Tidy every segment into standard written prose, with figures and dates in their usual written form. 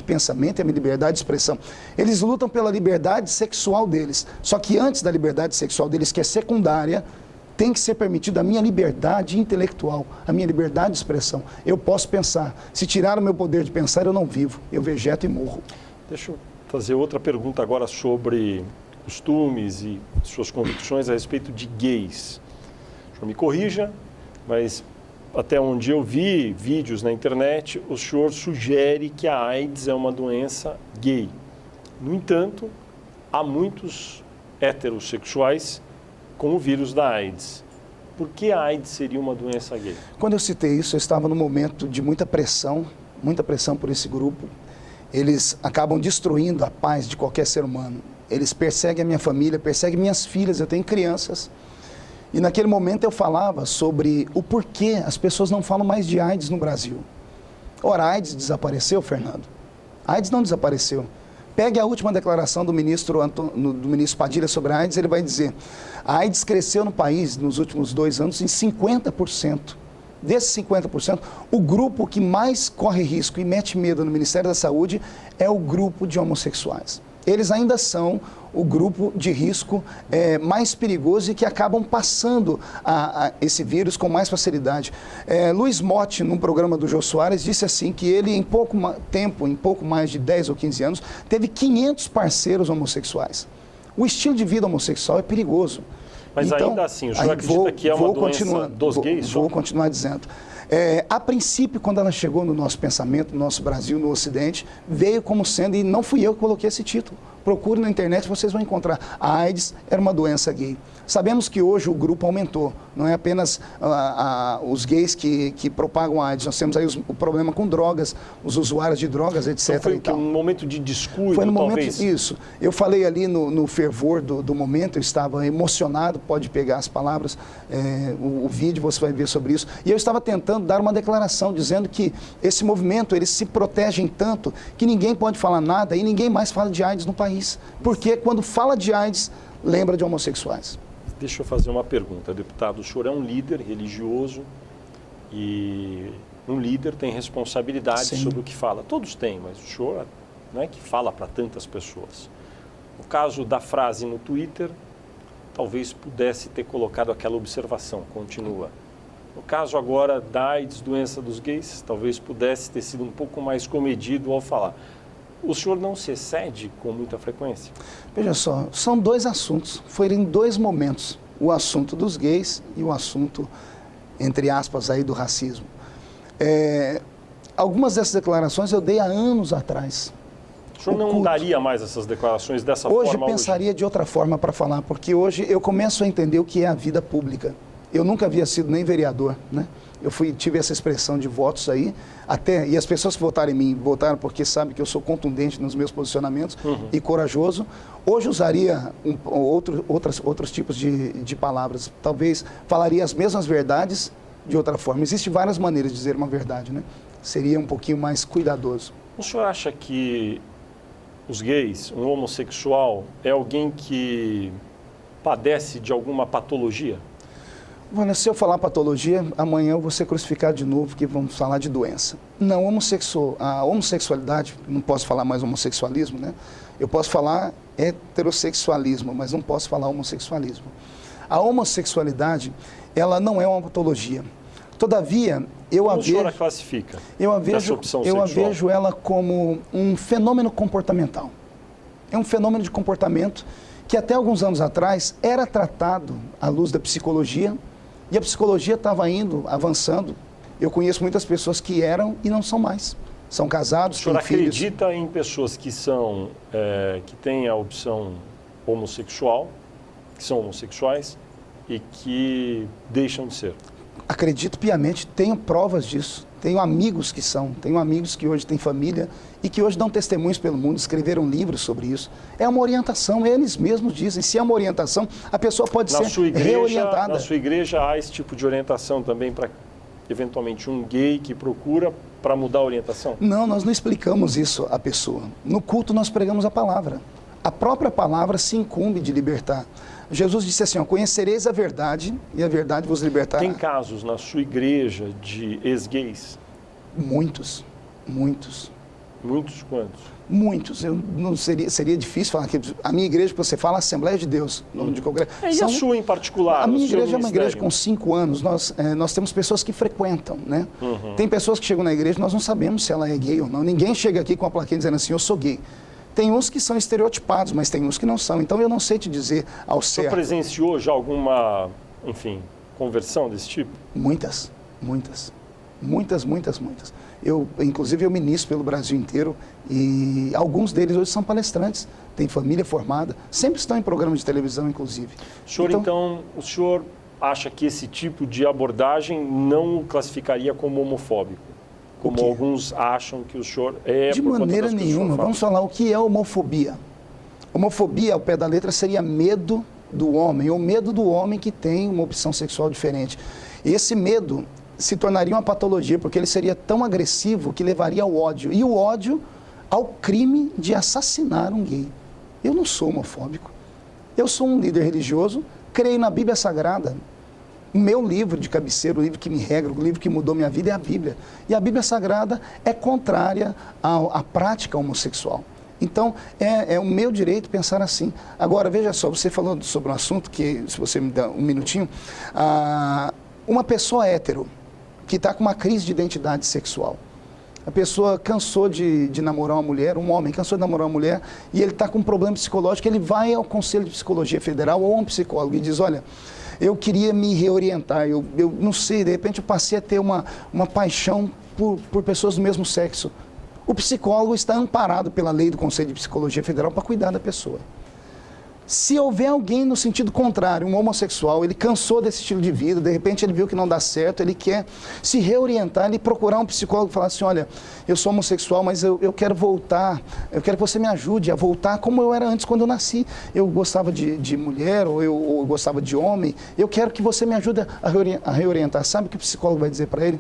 pensamento e a minha liberdade de expressão. Eles lutam pela liberdade sexual deles. Só que antes da liberdade sexual deles, que é secundária, tem que ser permitido a minha liberdade intelectual, a minha liberdade de expressão. Eu posso pensar. Se tirar o meu poder de pensar, eu não vivo. Eu vegeto e morro. Deixa eu fazer outra pergunta agora sobre costumes e suas convicções a respeito de gays. O senhor me corrija, mas até onde eu vi vídeos na internet, o senhor sugere que a AIDS é uma doença gay. No entanto, há muitos heterossexuais com o vírus da AIDS. Por que a AIDS seria uma doença gay? Quando eu citei isso, eu estava num momento de muita pressão por esse grupo. Eles acabam destruindo a paz de qualquer ser humano. Eles perseguem a minha família, perseguem minhas filhas, eu tenho crianças. E naquele momento eu falava sobre o porquê as pessoas não falam mais de AIDS no Brasil. Ora, a AIDS desapareceu, Fernando? A AIDS não desapareceu. Pegue a última declaração do ministro Padilha sobre a AIDS, ele vai dizer: a AIDS cresceu no país nos últimos 2 anos em 50%. Desses 50%, o grupo que mais corre risco e mete medo no Ministério da Saúde é o grupo de homossexuais. Eles ainda são o grupo de risco mais perigoso e que acabam passando esse vírus com mais facilidade. Luiz Motti, num programa do Jô Soares, disse assim que ele, em pouco tempo, em pouco mais de 10 ou 15 anos, teve 500 parceiros homossexuais. O estilo de vida homossexual é perigoso. Mas então, ainda assim, o senhor acredita que é uma doença dos gays? Vou continuar dizendo. A princípio, quando ela chegou no nosso pensamento, no nosso Brasil, no Ocidente, veio como sendo, e não fui eu que coloquei esse título. Procure na internet, vocês vão encontrar. A AIDS era uma doença gay. Sabemos que hoje o grupo aumentou. Não é apenas os gays que propagam a AIDS. Nós temos aí o problema com drogas, os usuários de drogas, etc. Então foi um momento de descuido, foi no talvez? Momento, isso. Eu falei ali no fervor do momento, eu estava emocionado, pode pegar as palavras, o vídeo você vai ver sobre isso. E eu estava tentando dar uma declaração, dizendo que esse movimento, eles se protegem tanto que ninguém pode falar nada e ninguém mais fala de AIDS no país. Porque quando fala de AIDS, lembra de homossexuais. Deixa eu fazer uma pergunta, deputado. O senhor é um líder religioso e um líder tem responsabilidade Sim. sobre o que fala. Todos têm, mas o senhor não é que fala para tantas pessoas. No caso da frase no Twitter, talvez pudesse ter colocado aquela observação, continua. No caso agora da AIDS, doença dos gays, talvez pudesse ter sido um pouco mais comedido ao falar. O senhor não se excede com muita frequência? Veja só, são 2 assuntos, foram em 2 momentos, o assunto dos gays e o assunto, entre aspas, aí do racismo. Algumas dessas declarações eu dei há anos atrás. O senhor não daria mais essas declarações dessa forma? Hoje pensaria de outra forma para falar, porque hoje eu começo a entender o que é a vida pública. Eu nunca havia sido nem vereador, né? Eu tive essa expressão de votos aí, e as pessoas que votaram em mim, votaram porque sabem que eu sou contundente nos meus posicionamentos e corajoso. Hoje usaria outros tipos de palavras, talvez falaria as mesmas verdades de outra forma. Existem várias maneiras de dizer uma verdade, né? Seria um pouquinho mais cuidadoso. O senhor acha que os gays, um homossexual, é alguém que padece de alguma patologia? Mano, se eu falar patologia, amanhã eu vou ser crucificado de novo, porque vamos falar de doença. Não, a homossexualidade, não posso falar mais homossexualismo, né? Eu posso falar heterossexualismo, mas não posso falar homossexualismo. A homossexualidade, ela não é uma patologia. Todavia, Como a senhora classifica essa opção sexual? Eu a vejo ela como um fenômeno comportamental. É um fenômeno de comportamento que até alguns anos atrás era tratado à luz da psicologia, e a psicologia estava avançando. Eu conheço muitas pessoas que eram e não são mais. São casados, têm filhos. O senhor acredita em pessoas que que têm a opção homossexual, que são homossexuais e que deixam de ser? Acredito piamente, tenho provas disso. Tenho amigos que tenho amigos que hoje têm família e que hoje dão testemunhos pelo mundo, escreveram livros sobre isso. É uma orientação, eles mesmos dizem. Se é uma orientação, a pessoa pode ser reorientada. Na sua igreja há esse tipo de orientação também para, eventualmente, um gay que procura para mudar a orientação? Não, nós não explicamos isso à pessoa. No culto nós pregamos a palavra. A própria palavra se incumbe de libertar. Jesus disse assim, conhecereis a verdade e a verdade vos libertará. Tem casos na sua igreja de ex-gays? Muitos, muitos. Muitos quantos? Muitos. Eu não seria difícil falar que a minha igreja, que você fala, Assembleia de Deus, nome de congresso. E a sua em particular? A minha igreja é uma igreja com 5 anos. Nós temos pessoas que frequentam, né? Tem pessoas que chegam na igreja, nós não sabemos se ela é gay ou não. Ninguém chega aqui com a plaquinha dizendo assim, eu sou gay. Tem uns que são estereotipados, mas tem uns que não são. Então eu não sei te dizer ao certo. Você presenciou já alguma, enfim, conversão desse tipo? Muitas. Inclusive, eu ministro pelo Brasil inteiro e alguns deles hoje são palestrantes, têm família formada, sempre estão em programas de televisão, inclusive. Então, o senhor acha que esse tipo de abordagem não o classificaria como homofóbico? Como alguns acham que o senhor é... De maneira nenhuma. Vamos falar o que é homofobia. Homofobia, ao pé da letra, seria medo do homem, ou medo do homem que tem uma opção sexual diferente. E esse medo se tornaria uma patologia, porque ele seria tão agressivo que levaria ao ódio. E o ódio ao crime de assassinar um gay. Eu não sou homofóbico. Eu sou um líder religioso, creio na Bíblia Sagrada. O meu livro de cabeceira, o livro que me regra, o livro que mudou minha vida é a Bíblia. E a Bíblia Sagrada é contrária à prática homossexual. Então, é o meu direito pensar assim. Agora, veja só, você falou sobre um assunto que, se você me dá um minutinho, uma pessoa hétero que está com uma crise de identidade sexual. A pessoa cansou de namorar uma mulher, um homem cansou de namorar uma mulher e ele está com um problema psicológico, ele vai ao Conselho de Psicologia Federal ou a um psicólogo e diz, olha, eu queria me reorientar, eu não sei, de repente eu passei a ter uma paixão por pessoas do mesmo sexo. O psicólogo está amparado pela lei do Conselho de Psicologia Federal para cuidar da pessoa. Se houver alguém no sentido contrário, um homossexual, ele cansou desse estilo de vida, de repente ele viu que não dá certo, ele quer se reorientar, ele procurar um psicólogo e falar assim, olha, eu sou homossexual, mas eu quero voltar, eu quero que você me ajude a voltar como eu era antes quando eu nasci. Eu gostava de mulher ou eu gostava de homem, eu quero que você me ajude a reorientar. Sabe o que o psicólogo vai dizer para ele?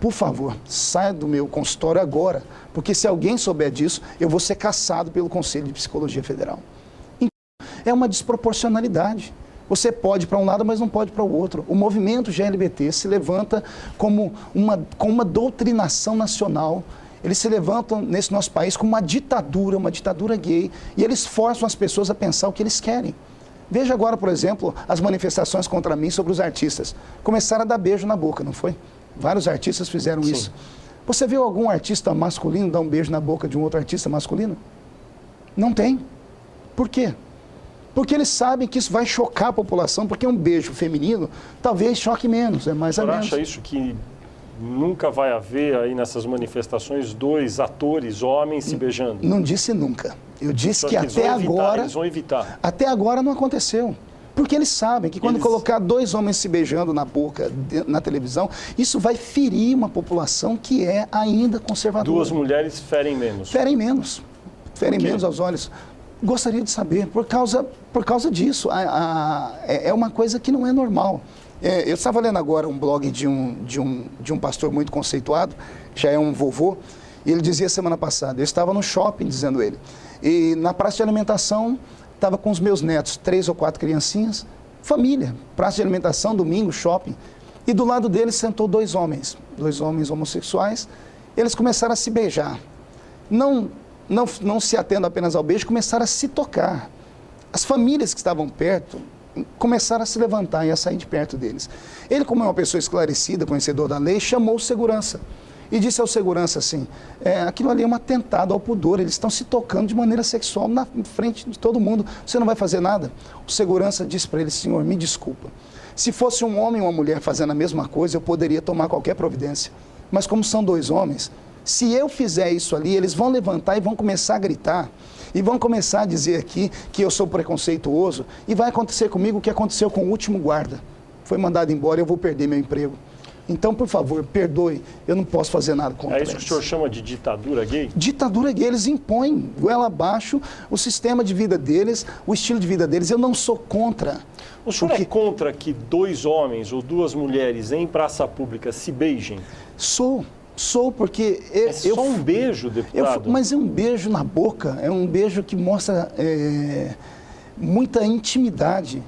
Por favor, saia do meu consultório agora, porque se alguém souber disso, eu vou ser cassado pelo Conselho de Psicologia Federal. É uma desproporcionalidade. Você pode para um lado, mas não pode para o outro. O movimento GLBT se levanta com uma doutrinação nacional. Eles se levantam nesse nosso país com uma ditadura gay, e eles forçam as pessoas a pensar o que eles querem. Veja agora, por exemplo, as manifestações contra mim sobre os artistas. Começaram a dar beijo na boca, não foi? Vários artistas fizeram isso. Você viu algum artista masculino dar um beijo na boca de um outro artista masculino? Não tem. Por quê? Porque eles sabem que isso vai chocar a população, porque um beijo feminino talvez choque menos, é mais ou menos. Você acha isso que nunca vai haver aí nessas manifestações 2 atores, homens se beijando? Não disse nunca. Eu disse que até agora... Eles vão evitar. Até agora não aconteceu. Porque eles sabem que quando colocar 2 homens se beijando na boca, na televisão, isso vai ferir uma população que é ainda conservadora. 2 mulheres ferem menos. Ferem menos. Ferem menos aos olhos. Gostaria de saber, por causa disso, é uma coisa que não é normal. Eu estava lendo agora um blog de um pastor muito conceituado, já é um vovô, e ele dizia semana passada, eu estava no shopping, dizendo ele, e na praça de alimentação, estava com os meus netos, 3 ou 4 criancinhas, família, praça de alimentação, domingo, shopping, e do lado deles sentou 2 homens homossexuais, eles começaram a se beijar. Não se atendo apenas ao beijo, começaram a se tocar. As famílias que estavam perto começaram a se levantar e a sair de perto deles. Ele, como é uma pessoa esclarecida, conhecedor da lei, chamou o segurança e disse ao segurança assim, aquilo ali é um atentado ao pudor, eles estão se tocando de maneira sexual na frente de todo mundo, você não vai fazer nada? O segurança disse para ele, senhor, me desculpa, se fosse um homem ou uma mulher fazendo a mesma coisa, eu poderia tomar qualquer providência, mas como são 2 homens, se eu fizer isso ali, eles vão levantar e vão começar a gritar, e vão começar a dizer aqui que eu sou preconceituoso, e vai acontecer comigo o que aconteceu com o último guarda. Foi mandado embora, eu vou perder meu emprego. Então, por favor, perdoe, eu não posso fazer nada contra eles. É isso que o senhor chama de ditadura gay? Ditadura gay, eles impõem goela abaixo o sistema de vida deles, o estilo de vida deles. Eu não sou contra. O senhor é contra que 2 homens ou 2 mulheres em praça pública se beijem? Sou, porque... É só um beijo, deputado? Mas é um beijo na boca, é um beijo que mostra muita intimidade.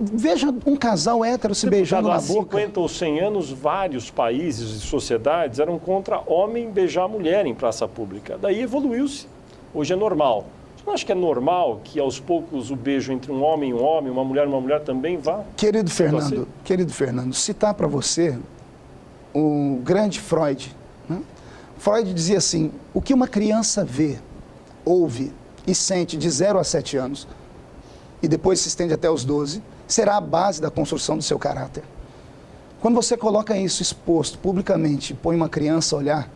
Veja um casal hétero se beijando na Há boca. 50 ou 100 anos, vários países e sociedades eram contra homem beijar mulher em praça pública. Daí evoluiu-se. Hoje é normal. Você não acha que é normal que aos poucos o beijo entre um homem e um homem, uma mulher também vá? Querido Fernando, citar para você o grande Freud. Né? Freud dizia assim, o que uma criança vê, ouve e sente de 0 a 7 anos, e depois se estende até os 12, será a base da construção do seu caráter. Quando você coloca isso exposto publicamente, põe uma criança a olhar,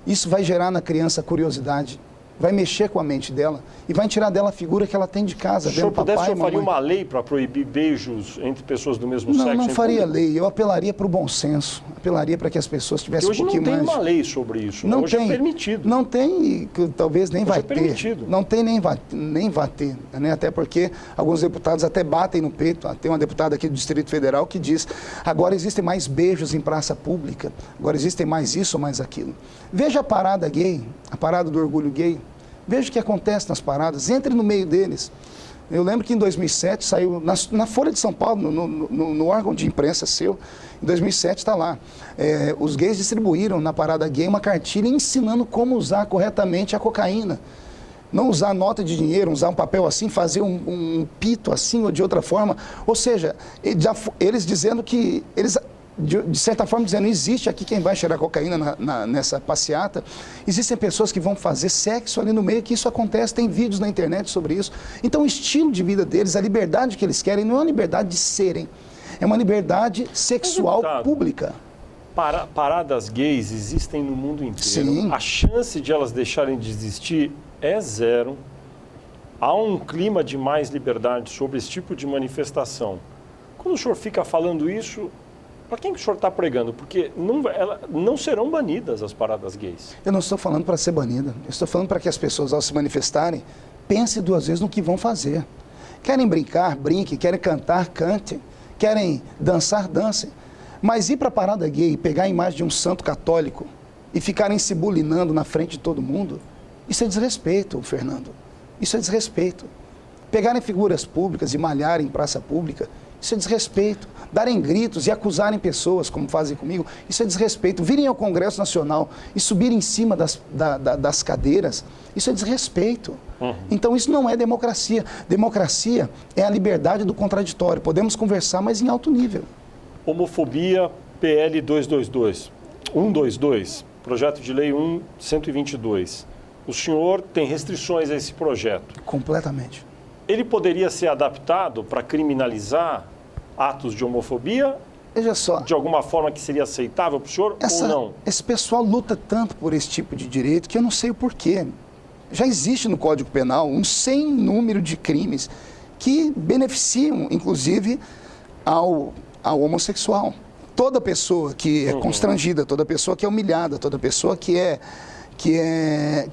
isso vai gerar na criança curiosidade, vai mexer com a mente dela e vai tirar dela a figura que ela tem de casa. Se o senhor pudesse, o senhor faria uma lei para proibir beijos entre pessoas do mesmo sexo? Não faria lei, eu apelaria para o bom senso, apelaria para que as pessoas tivessem um pouquinho mais... Hoje não tem uma lei sobre isso, não hoje tem, é permitido. Não tem, talvez nem hoje vai é permitido. ter. Não tem nem vai ter, né? Até porque alguns deputados até batem no peito. Tem uma deputada aqui do Distrito Federal que diz, agora existem mais beijos em praça pública, agora existem mais isso ou mais aquilo. Veja a parada gay, a parada do orgulho gay. Veja o que acontece nas paradas, entre no meio deles. Eu lembro que em 2007 saiu, na Folha de São Paulo, no órgão de imprensa seu, em 2007 está lá. Os gays distribuíram na parada gay uma cartilha ensinando como usar corretamente a cocaína. Não usar nota de dinheiro, usar um papel assim, fazer um pito assim ou de outra forma. Ou seja, eles dizendo que... de certa forma, dizendo, existe aqui quem vai cheirar cocaína nessa passeata, existem pessoas que vão fazer sexo ali no meio, que isso acontece, tem vídeos na internet sobre isso. Então, o estilo de vida deles, a liberdade que eles querem, não é uma liberdade de serem, é uma liberdade sexual pública. Paradas gays existem no mundo inteiro. Sim. A chance de elas deixarem de existir é zero. Há um clima de mais liberdade sobre esse tipo de manifestação. Quando o senhor fica falando isso... Para quem que o senhor está pregando? Porque não serão banidas as paradas gays. Eu não estou falando para ser banida. Eu estou falando para que as pessoas, ao se manifestarem, pensem 2 vezes no que vão fazer. Querem brincar, brinquem. Querem cantar, cantem. Querem dançar, dancem. Mas ir para a parada gay e pegar a imagem de um santo católico e ficarem se bulinando na frente de todo mundo, isso é desrespeito, Fernando. Isso é desrespeito. Pegarem figuras públicas e malharem em praça pública, isso é desrespeito. Darem gritos e acusarem pessoas, como fazem comigo, isso é desrespeito. Virem ao Congresso Nacional e subirem em cima das cadeiras, isso é desrespeito. Então isso não é democracia. Democracia é a liberdade do contraditório. Podemos conversar, mas em alto nível. Homofobia, PL 122, projeto de lei 122. O senhor tem restrições a esse projeto? Completamente. Ele poderia ser adaptado para criminalizar atos de homofobia? Veja só. De alguma forma que seria aceitável para o senhor ou não? Esse pessoal luta tanto por esse tipo de direito que eu não sei o porquê. Já existe no Código Penal um sem número de crimes que beneficiam, inclusive, ao homossexual. Toda pessoa que é constrangida, toda pessoa que é humilhada, toda pessoa que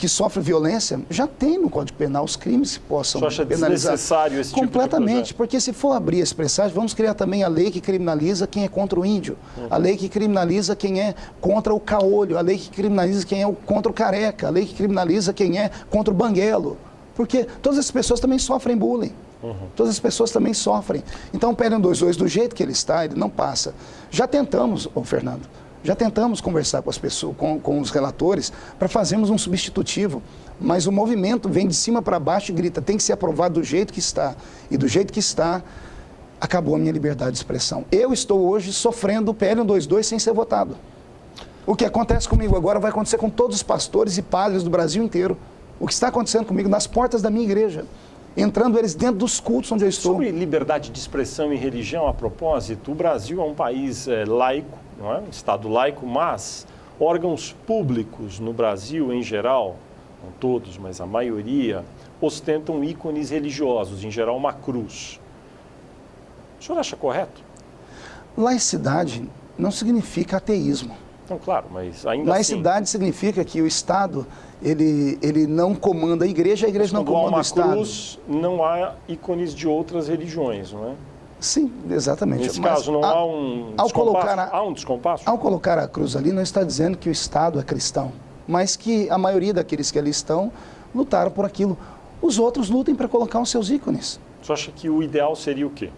sofre violência, já tem no Código Penal os crimes que possam penalizar. Você acha desnecessário esse tipo de completamente, porque se for abrir esse presságio, vamos criar também a lei que criminaliza quem é contra o índio, a lei que criminaliza quem é contra o caolho, a lei que criminaliza quem é contra o careca, a lei que criminaliza quem é contra o banguelo, porque todas essas pessoas também sofrem bullying. Todas as pessoas também sofrem. Então o PL 122, do jeito que ele está, ele não passa. Já tentamos, Fernando, já tentamos conversar com as pessoas, com os relatores, para fazermos um substitutivo, mas o movimento vem de cima para baixo e grita, tem que ser aprovado do jeito que está. E do jeito que está, acabou a minha liberdade de expressão. Eu estou hoje sofrendo o PL 122 sem ser votado. O que acontece comigo agora vai acontecer com todos os pastores e padres do Brasil inteiro. O que está acontecendo comigo nas portas da minha igreja, entrando eles dentro dos cultos onde eu estou. Sobre liberdade de expressão e religião, a propósito, o Brasil é um país laico, não é? Um Estado laico, mas órgãos públicos no Brasil, em geral, não todos, mas a maioria, ostentam ícones religiosos, em geral uma cruz. O senhor acha correto? Laicidade não significa ateísmo. Não, claro, mas ainda laicidade significa que o Estado, ele não comanda a igreja não comanda o Estado. Quando há uma cruz, não há ícones de outras religiões, não é? Sim, exatamente. Nesse caso, não há um descompasso? Há um descompasso? Ao colocar a cruz ali, não está dizendo que o Estado é cristão, mas que a maioria daqueles que ali estão lutaram por aquilo. Os outros lutem para colocar os seus ícones. Você acha que o ideal seria o quê?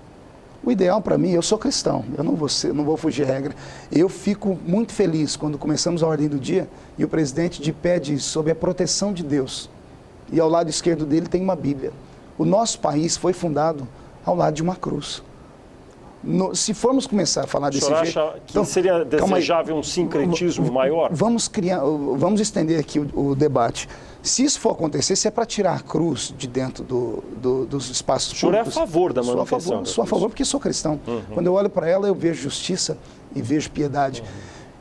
O ideal para mim, eu sou cristão, eu não vou fugir à regra. Eu fico muito feliz quando começamos a ordem do dia e o presidente de pé diz sobre a proteção de Deus. E ao lado esquerdo dele tem uma Bíblia. O nosso país foi fundado ao lado de uma cruz. Se formos começar a falar desse jeito... O senhor acha que seria desejável um sincretismo maior? Vamos estender aqui o debate. Se isso for acontecer, se é para tirar a cruz de dentro dos espaços públicos... O senhor é a favor da manutenção? Sou a favor porque sou cristão. Quando eu olho para ela, eu vejo justiça e vejo piedade.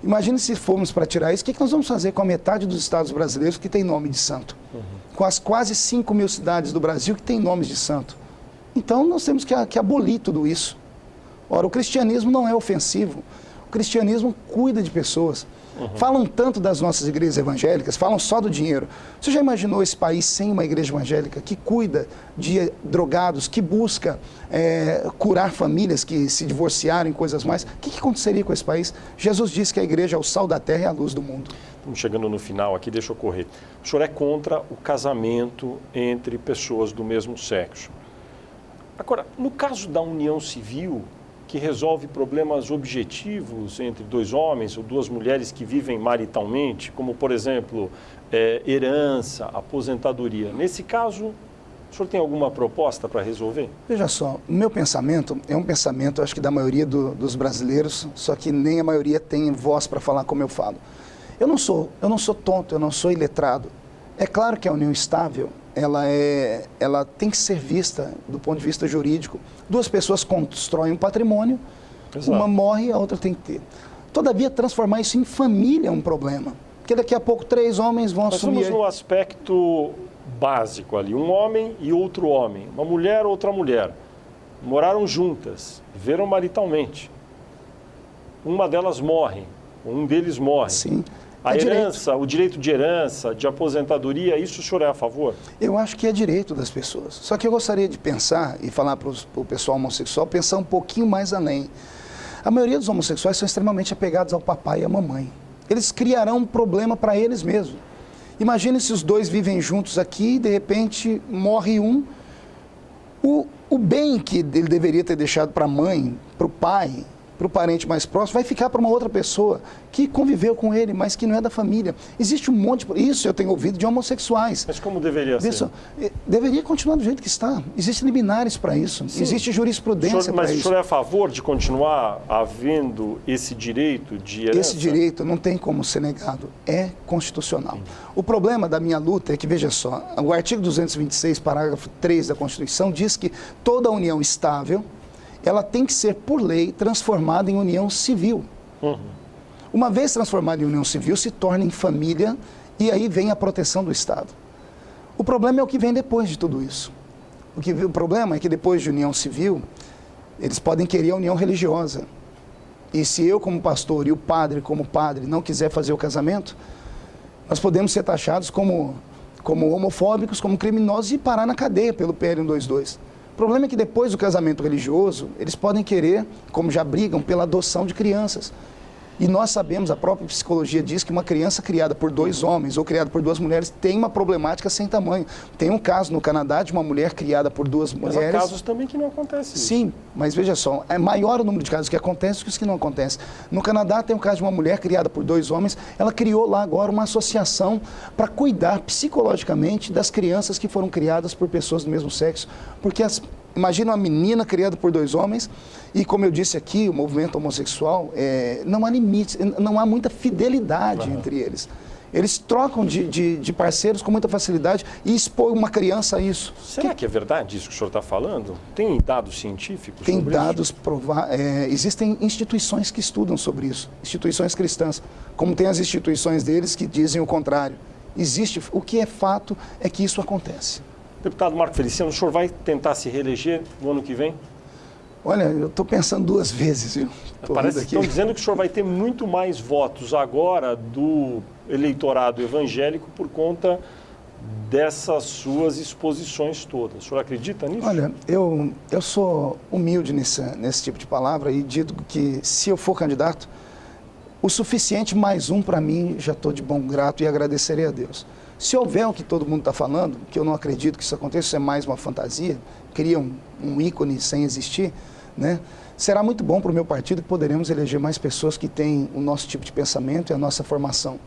Imagine se formos para tirar isso, o que nós vamos fazer com a metade dos estados brasileiros que tem nome de santo? Com as quase 5 mil cidades do Brasil que tem nomes de santo? Então, nós temos que abolir tudo isso. Ora, o cristianismo não é ofensivo. O cristianismo cuida de pessoas. Falam tanto das nossas igrejas evangélicas, falam só do dinheiro. Você já imaginou esse país sem uma igreja evangélica que cuida de drogados, que busca curar famílias que se divorciaram e coisas mais? O que aconteceria com esse país? Jesus disse que a igreja é o sal da terra e a luz do mundo. Estamos chegando no final aqui, deixa eu correr. O senhor é contra o casamento entre pessoas do mesmo sexo. Agora, no caso da união civil, que resolve problemas objetivos entre dois homens ou duas mulheres que vivem maritalmente, como, por exemplo, herança, aposentadoria. Nesse caso, o senhor tem alguma proposta para resolver? Veja só, o meu pensamento é um pensamento, acho que da maioria dos brasileiros, só que nem a maioria tem voz para falar como eu falo. Eu não sou tonto, eu não sou iletrado. É claro que a união estável, ela tem que ser vista do ponto de vista jurídico. Duas pessoas constroem um patrimônio, exato, uma morre, a outra tem que ter. Todavia, transformar isso em família é um problema. Porque daqui a pouco 3 homens vão assumir... Nós estamos no aspecto básico ali, um homem e outro homem, uma mulher, outra mulher. Moraram juntas, viveram maritalmente. Uma delas morre, um deles morre. Sim. A herança, o direito de herança, de aposentadoria, isso o senhor é a favor? Eu acho que é direito das pessoas. Só que eu gostaria de pensar e falar para o pessoal homossexual, pensar um pouquinho mais além. A maioria dos homossexuais são extremamente apegados ao papai e à mamãe. Eles criarão um problema para eles mesmos. Imagine se os dois vivem juntos aqui e de repente morre um. O bem que ele deveria ter deixado para a mãe, para o pai, para o parente mais próximo, vai ficar para uma outra pessoa que conviveu com ele, mas que não é da família. Existe um monte, isso eu tenho ouvido de homossexuais. Mas como deveria ser? Deveria continuar do jeito que está. Existem liminares para isso, sim, existe jurisprudência para isso. Mas o senhor é a favor de continuar havendo esse direito de herança? Esse direito não tem como ser negado, é constitucional. O problema da minha luta é que, veja só, o artigo 226, parágrafo 3 da Constituição, diz que toda união estável ela tem que ser, por lei, transformada em união civil. Uma vez transformada em união civil, se torna em família e aí vem a proteção do Estado. O problema é o que vem depois de tudo isso. O problema é que depois de união civil, eles podem querer a união religiosa. E se eu, como pastor, e o padre, como padre, não quiser fazer o casamento, nós podemos ser taxados como homofóbicos, como criminosos e parar na cadeia pelo PL 122. O problema é que depois do casamento religioso, eles podem querer, como já brigam, pela adoção de crianças. E nós sabemos, a própria psicologia diz que uma criança criada por 2 homens ou criada por 2 mulheres tem uma problemática sem tamanho. Tem um caso no Canadá de uma mulher criada por 2 mulheres... Mas há casos também que não acontecem. Sim, mas veja só, é maior o número de casos que acontecem do que os que não acontecem. No Canadá tem um caso de uma mulher criada por 2 homens, ela criou lá agora uma associação para cuidar psicologicamente das crianças que foram criadas por pessoas do mesmo sexo. Porque imagina uma menina criada por 2 homens e, como eu disse aqui, o movimento homossexual, não há limites, não há muita fidelidade entre eles. Eles trocam de parceiros com muita facilidade e expõem uma criança a isso. Será que é verdade isso que o senhor está falando? Tem dados científicos tem sobre dados existem instituições que estudam sobre isso, instituições cristãs, como tem as instituições deles que dizem o contrário. O que é fato é que isso acontece. Deputado Marco Feliciano, o senhor vai tentar se reeleger no ano que vem? Olha, eu estou pensando 2 vezes, viu? Parece que estão dizendo que o senhor vai ter muito mais votos agora do eleitorado evangélico por conta dessas suas exposições todas. O senhor acredita nisso? Olha, eu sou humilde nesse tipo de palavra e digo que se eu for candidato, o suficiente mais um para mim, já estou de bom grato e agradecerei a Deus. Se houver o que todo mundo está falando, que eu não acredito que isso aconteça, isso é mais uma fantasia, cria um ícone sem existir, né? Será muito bom para o meu partido que poderemos eleger mais pessoas que têm o nosso tipo de pensamento e a nossa formação.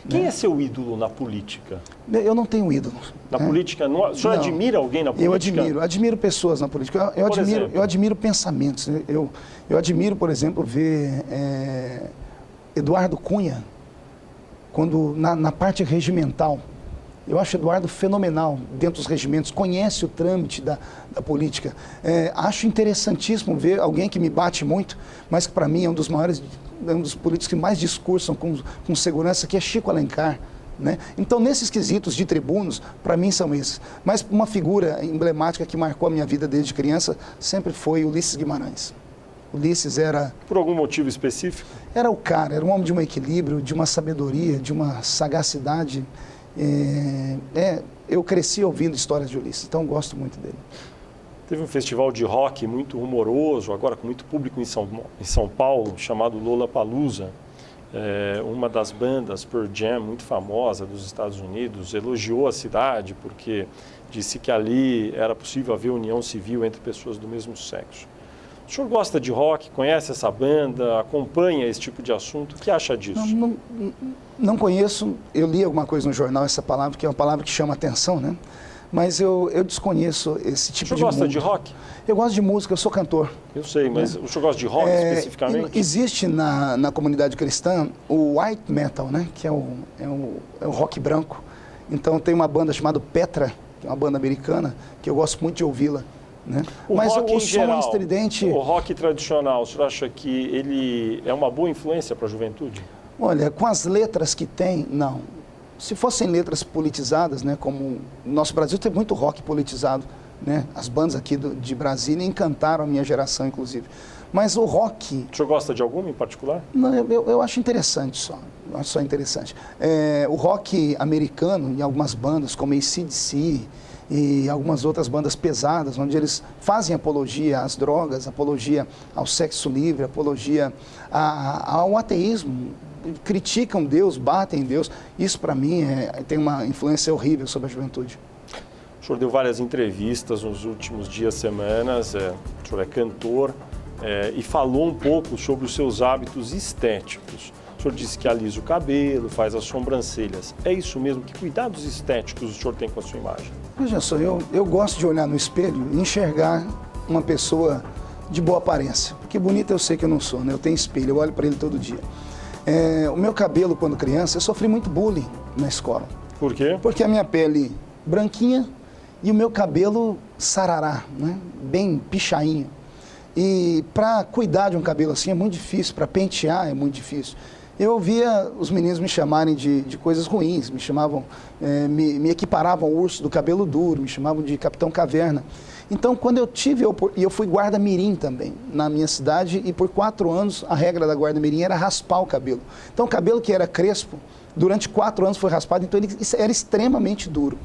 Quem é seu ídolo na política? Eu não tenho ídolo. Na política, o senhor admira alguém na política? Eu admiro pessoas na política. Eu admiro pensamentos. Eu admiro, por exemplo, ver Eduardo Cunha, quando na parte regimental. Eu acho Eduardo fenomenal dentro dos regimentos, conhece o trâmite da política. Acho interessantíssimo ver alguém que me bate muito, mas que para mim é um dos maiores, um dos políticos que mais discursam com segurança, que é Chico Alencar. Né? Então, nesses quesitos de tribunos, para mim são esses. Mas uma figura emblemática que marcou a minha vida desde criança sempre foi Ulisses Guimarães. Ulisses era... Por algum motivo específico? Era o cara, era um homem de um equilíbrio, de uma sabedoria, de uma sagacidade. Eu cresci ouvindo histórias de Ulisses, então gosto muito dele. Teve um festival de rock muito rumoroso, agora com muito público em São Paulo, chamado Lollapalooza. Uma das bandas, Pearl Jam, muito famosa dos Estados Unidos, elogiou a cidade porque disse que ali era possível haver união civil entre pessoas do mesmo sexo. O senhor gosta de rock, conhece essa banda, acompanha esse tipo de assunto? O que acha disso? Não conheço, eu li alguma coisa no jornal, essa palavra, que é uma palavra que chama atenção, né? Mas eu desconheço esse tipo de música. O senhor gosta de rock? Eu gosto de música, eu sou cantor. Eu sei, mas o senhor gosta de rock especificamente? Existe na comunidade cristã o white metal, né? Que é o rock branco. Então tem uma banda chamada Petra, que é uma banda americana, que eu gosto muito de ouvi-la. Né? Mas o som estridente... O rock tradicional, o senhor acha que ele é uma boa influência para a juventude? Olha, com as letras que tem, não. Se fossem letras politizadas, né, como no nosso Brasil tem muito rock politizado, né? As bandas aqui de Brasília encantaram a minha geração, inclusive. Mas o rock... O senhor gosta de alguma em particular? Não, eu acho interessante só. Eu acho só interessante. O rock americano, em algumas bandas, como AC/DC e algumas outras bandas pesadas, onde eles fazem apologia às drogas, apologia ao sexo livre, apologia ao ateísmo, criticam Deus, batem em Deus. Isso, para mim, tem uma influência horrível sobre a juventude. O senhor deu várias entrevistas nos últimos dias, semanas, o senhor é cantor e falou um pouco sobre os seus hábitos estéticos. O senhor disse que alisa o cabelo, faz as sobrancelhas. É isso mesmo? Que cuidados estéticos o senhor tem com a sua imagem? Veja só, eu gosto de olhar no espelho e enxergar uma pessoa de boa aparência. Porque bonita eu sei que eu não sou, né? Eu tenho espelho, eu olho para ele todo dia. O meu cabelo, quando criança, eu sofri muito bullying na escola. Por quê? Porque a minha pele branquinha e o meu cabelo sarará, né? Bem pichainho. E para cuidar de um cabelo assim é muito difícil, para pentear é muito difícil. Eu ouvia os meninos me chamarem de coisas ruins, me chamavam, me equiparavam ao urso do cabelo duro, me chamavam de Capitão Caverna. Então, quando eu tive, e eu fui guarda-mirim também na minha cidade, e por 4 anos a regra da guarda-mirim era raspar o cabelo. Então, o cabelo que era crespo, durante 4 anos foi raspado, então ele era extremamente duro.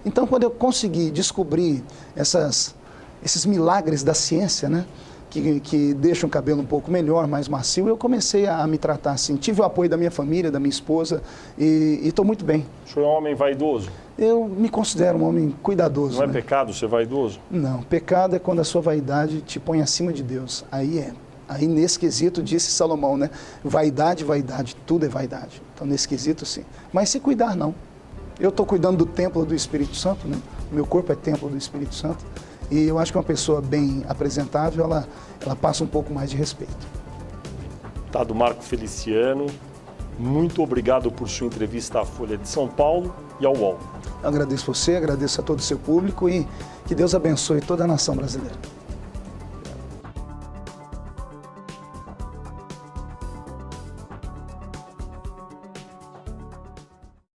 Então, quando eu consegui descobrir esses milagres da ciência, né? Que deixam o cabelo um pouco melhor, mais macio, eu comecei a me tratar assim. Tive o apoio da minha família, da minha esposa e estou muito bem. O senhor é um homem vaidoso? Eu me considero um homem cuidadoso. Não é pecado ser vaidoso? Não, pecado é quando a sua vaidade te põe acima de Deus. Aí nesse quesito, disse Salomão, né? Vaidade, vaidade, tudo é vaidade. Então, nesse quesito, sim. Mas se cuidar, não. Eu estou cuidando do templo do Espírito Santo, né? O meu corpo é templo do Espírito Santo. E eu acho que uma pessoa bem apresentável, ela passa um pouco mais de respeito. Deputado Marco Feliciano, muito obrigado por sua entrevista à Folha de São Paulo e ao UOL. Eu agradeço você, agradeço a todo o seu público e que Deus abençoe toda a nação brasileira.